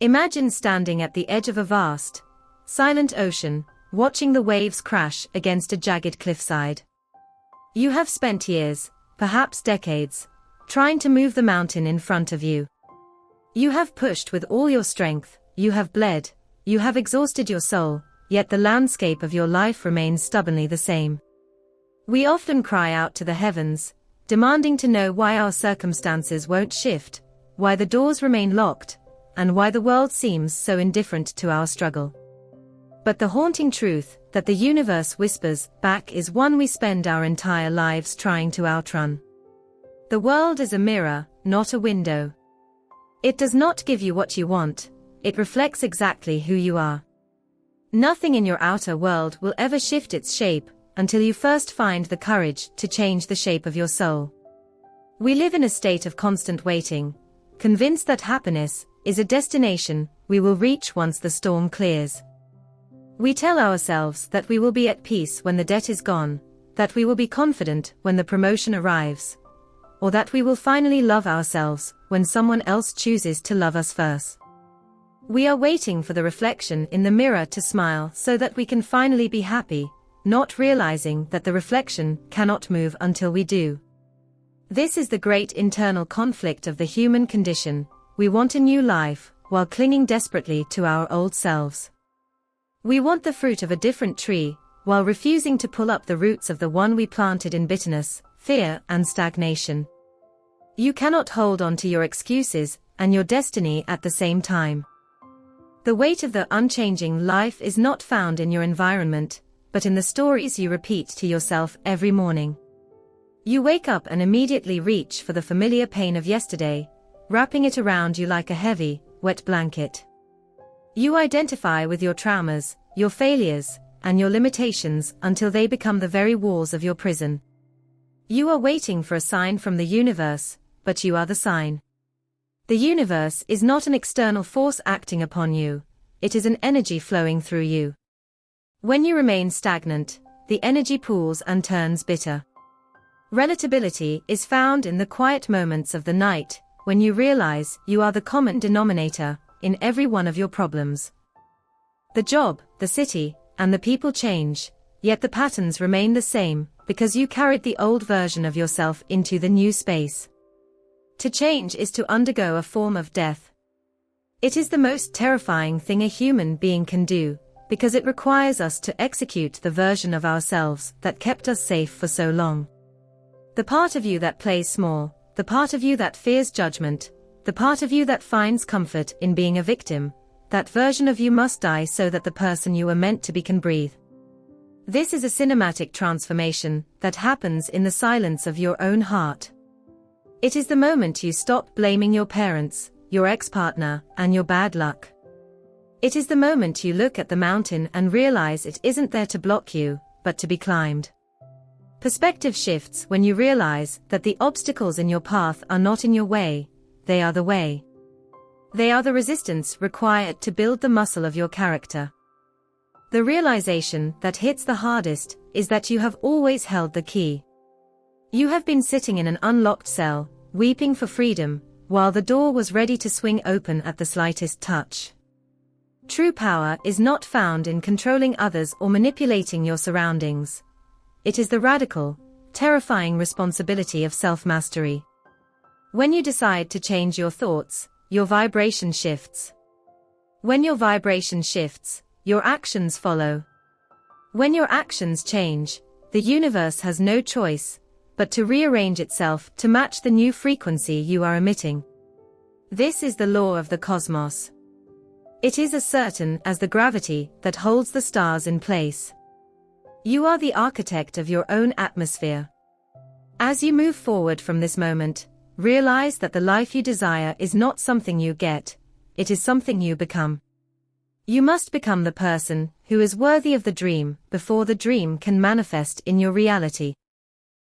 Imagine standing at the edge of a vast, silent ocean, watching the waves crash against a jagged cliffside. You have spent years, perhaps decades, trying to move the mountain in front of you. You have pushed with all your strength, you have bled, you have exhausted your soul, yet the landscape of your life remains stubbornly the same. We often cry out to the heavens, demanding to know why our circumstances won't shift, why the doors remain locked, and why the world seems so indifferent to our struggle. But the haunting truth that the universe whispers back is one we spend our entire lives trying to outrun. The world is a mirror, not a window. It does not give you what you want, it reflects exactly who you are. Nothing in your outer world will ever shift its shape until you first find the courage to change the shape of your soul. We live in a state of constant waiting, convinced that happiness is a destination we will reach once the storm clears. We tell ourselves that we will be at peace when the debt is gone, that we will be confident when the promotion arrives, or that we will finally love ourselves when someone else chooses to love us first. We are waiting for the reflection in the mirror to smile so that we can finally be happy, not realizing that the reflection cannot move until we do. This is the great internal conflict of the human condition. We want a new life, while clinging desperately to our old selves. We want the fruit of a different tree, while refusing to pull up the roots of the one we planted in bitterness, fear, and stagnation. You cannot hold on to your excuses and your destiny at the same time. The weight of the unchanging life is not found in your environment, but in the stories you repeat to yourself every morning. You wake up and immediately reach for the familiar pain of yesterday, wrapping it around you like a heavy, wet blanket. You identify with your traumas, your failures, and your limitations until they become the very walls of your prison. You are waiting for a sign from the universe, but you are the sign. The universe is not an external force acting upon you, it is an energy flowing through you. When you remain stagnant, the energy pools and turns bitter. Relatability is found in the quiet moments of the night, when you realize you are the common denominator in every one of your problems. The job, the city, and the people change, yet the patterns remain the same, because you carried the old version of yourself into the new space. To change is to undergo a form of death. It is the most terrifying thing a human being can do, because it requires us to execute the version of ourselves that kept us safe for so long. The part of you that plays small, the part of you that fears judgment, the part of you that finds comfort in being a victim, that version of you must die so that the person you were meant to be can breathe. This is a cinematic transformation that happens in the silence of your own heart. It is the moment you stop blaming your parents, your ex-partner, and your bad luck. It is the moment you look at the mountain and realize it isn't there to block you, but to be climbed. Perspective shifts when you realize that the obstacles in your path are not in your way, they are the way. They are the resistance required to build the muscle of your character. The realization that hits the hardest is that you have always held the key. You have been sitting in an unlocked cell, weeping for freedom, while the door was ready to swing open at the slightest touch. True power is not found in controlling others or manipulating your surroundings. It is the radical, terrifying responsibility of self-mastery. When you decide to change your thoughts, your vibration shifts. When your vibration shifts, your actions follow. When your actions change, the universe has no choice but to rearrange itself to match the new frequency you are emitting. This is the law of the cosmos. It is as certain as the gravity that holds the stars in place. You are the architect of your own atmosphere. As you move forward from this moment, realize that the life you desire is not something you get, it is something you become. You must become the person who is worthy of the dream before the dream can manifest in your reality.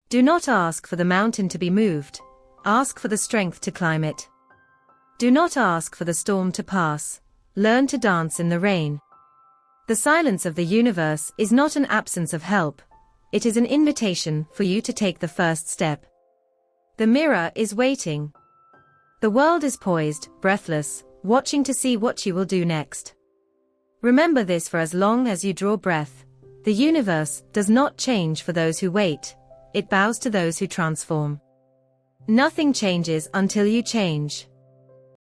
Do not ask for the mountain to be moved, ask for the strength to climb it. Do not ask for the storm to pass, learn to dance in the rain. The silence of the universe is not an absence of help, it is an invitation for you to take the first step. The mirror is waiting. The world is poised, breathless, watching to see what you will do next. Remember this for as long as you draw breath. The universe does not change for those who wait, it bows to those who transform. Nothing changes until you change.